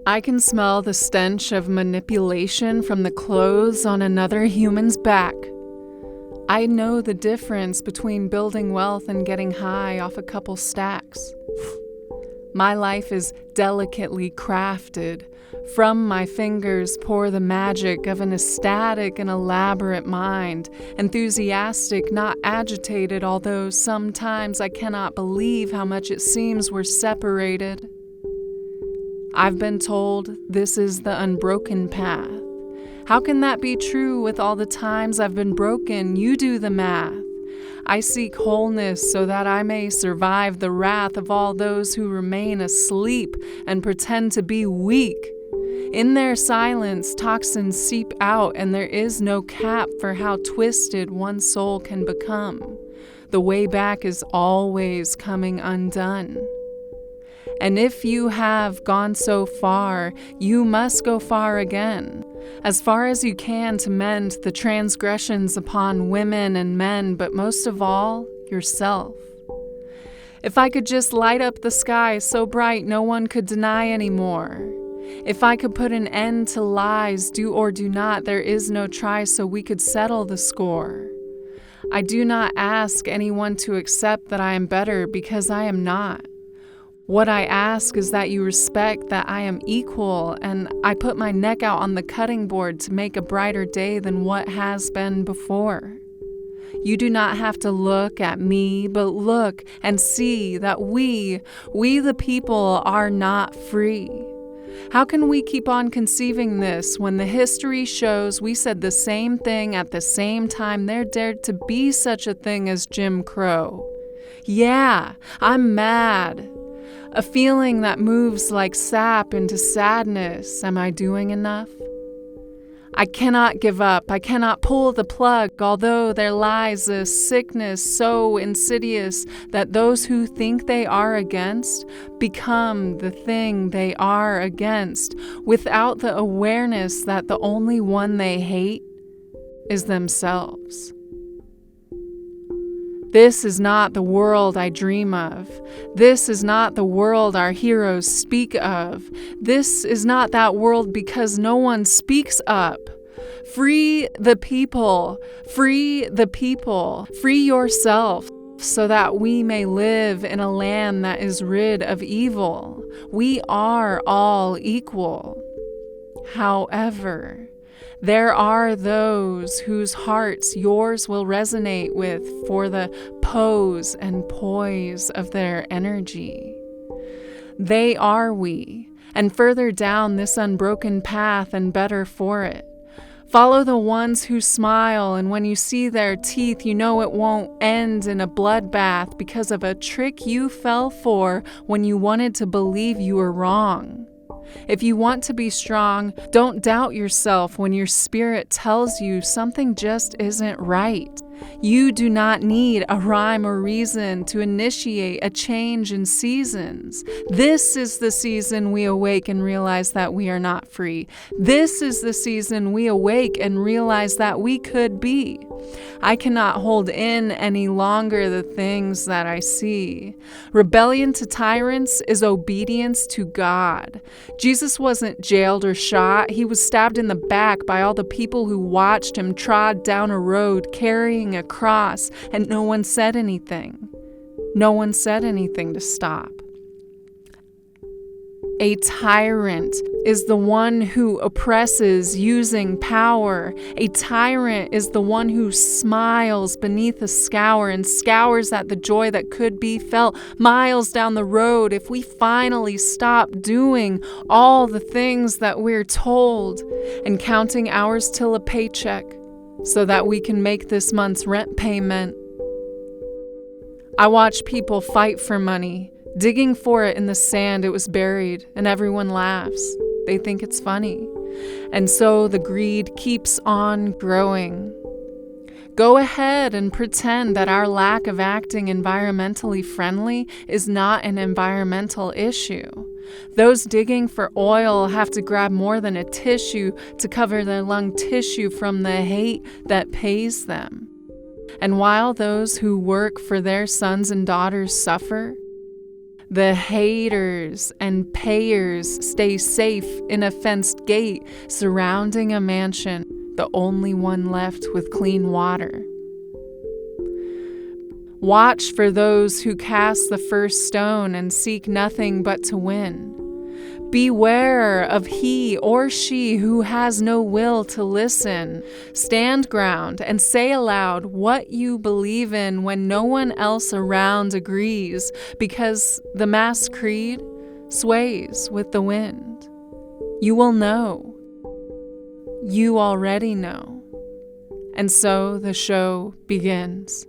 I can smell the stench of manipulation from the clothes on another human's back. I know the difference between building wealth and getting high off a couple stacks. My life is delicately crafted. From my fingers pour the magic of an ecstatic and elaborate mind, enthusiastic, not agitated, although sometimes I cannot believe how much it seems we're separated. I've been told this is the unbroken path. How can that be true with all the times I've been broken? You do the math. I seek wholeness so that I may survive the wrath of all those who remain asleep and pretend to be weak. In their silence, toxins seep out, and there is no cap for how twisted one soul can become. The way back is always coming undone. And if you have gone so far, you must go far again, as far as you can to mend the transgressions upon women and men, but most of all, yourself. If I could just light up the sky so bright no one could deny anymore. If I could put an end to lies, do or do not, there is no try, so we could settle the score. I do not ask anyone to accept that I am better, because I am not. What I ask is that you respect that I am equal, and I put my neck out on the cutting board to make a brighter day than what has been before. You do not have to look at me, but look and see that we the people, are not free. How can we keep on conceiving this when the history shows we said the same thing at the same time there dared to be such a thing as Jim Crow? Yeah, I'm mad. A feeling that moves like sap into sadness. Am I doing enough? I cannot give up. I cannot pull the plug, although there lies a sickness so insidious that those who think they are against become the thing they are against, without the awareness that the only one they hate is themselves. This is not the world I dream of. This is not the world our heroes speak of. This is not that world because no one speaks up. Free the people. Free the people. Free yourself so that we may live in a land that is rid of evil. We are all equal. However, there are those whose hearts yours will resonate with for the pose and poise of their energy. They are we, and further down this unbroken path and better for it. Follow the ones who smile, and when you see their teeth, you know it won't end in a bloodbath because of a trick you fell for when you wanted to believe you were wrong. If you want to be strong, don't doubt yourself when your spirit tells you something just isn't right. You do not need a rhyme or reason to initiate a change in seasons. This is the season we awake and realize that we are not free. This is the season we awake and realize that we could be. I cannot hold in any longer the things that I see. Rebellion to tyrants is obedience to God. Jesus wasn't jailed or shot. He was stabbed in the back by all the people who watched him trod down a road carrying a cross, and no one said anything. No one said anything to stop. A tyrant is the one who oppresses using power. A tyrant is the one who smiles beneath a scour and scours at the joy that could be felt miles down the road if we finally stop doing all the things that we're told and counting hours till a paycheck so that we can make this month's rent payment. I watch people fight for money, digging for it in the sand. It was buried, and everyone laughs. They think it's funny. And so the greed keeps on growing. Go ahead and pretend that our lack of acting environmentally friendly is not an environmental issue. Those digging for oil have to grab more than a tissue to cover their lung tissue from the hate that pays them. And while those who work for their sons and daughters suffer, The haters and payers stay safe in a fenced gate surrounding a mansion, the only one left with clean water. Watch for those who cast the first stone and seek nothing but to win. Beware of he or she who has no will to listen. Stand ground and say aloud what you believe in when no one else around agrees, because the mass creed sways with the wind. You will know. You already know. And so the show begins.